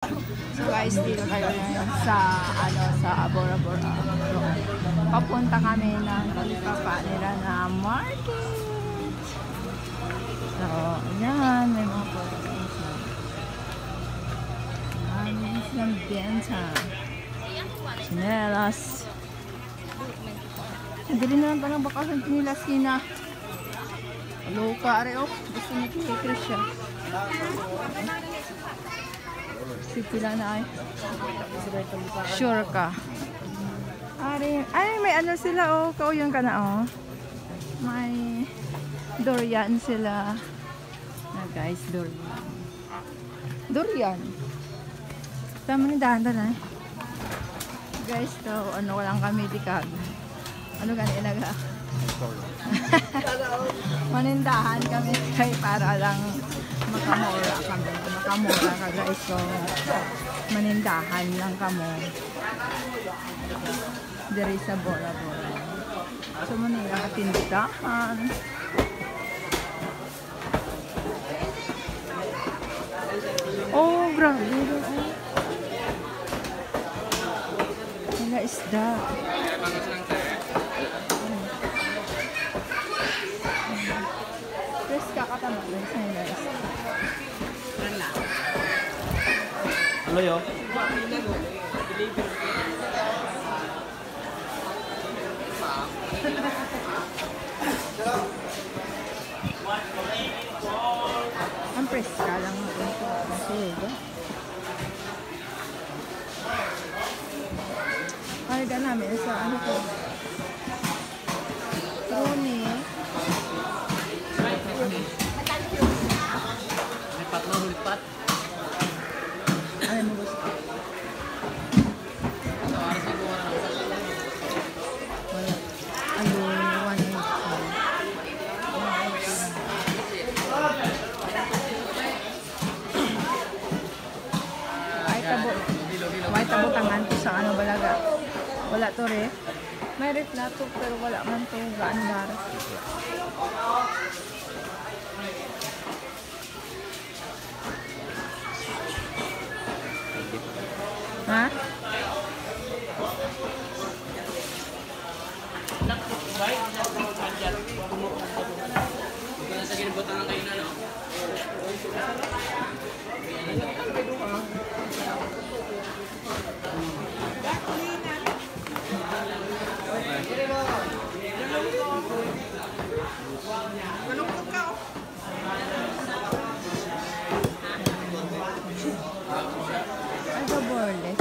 So guys, dito tayo ngayon sa Bora Bora. Papunta kami ng pagpapa nila na market. So, ayan, may mga products na. Ayan, silang benta. Chinelas. Hindi rin naman palang bakasan chinelas kina. Loka, are oh. Gusto niyo kikikris siya. Sipila na ay. Sure ka. Ay, may ano sila oh. Kauyon ka na oh. May durian sila. Guys, durian. Durian. Tama ni dahan-dahan eh. Guys, to ano walang kami dikag. Ano gani inaga? Manindahan kami kay para lang makamura kami. Makamura ka guys. So, manindahan lang kamo. Diri sa Bora Bora. So, manila katindahan. Oh, grabe. Mga isda. Press kakatama guys. Ano yun? Ang press ka lang ito. Karga namin sa ano ko. Roni. May patlo hulipat. Ay mo gusto. Wala. Ano, 180. Ay tabo tangan ko sa ano balaga. Wala to re. May ref na to pero wala man to gaano dara. Ha? Ay, borles.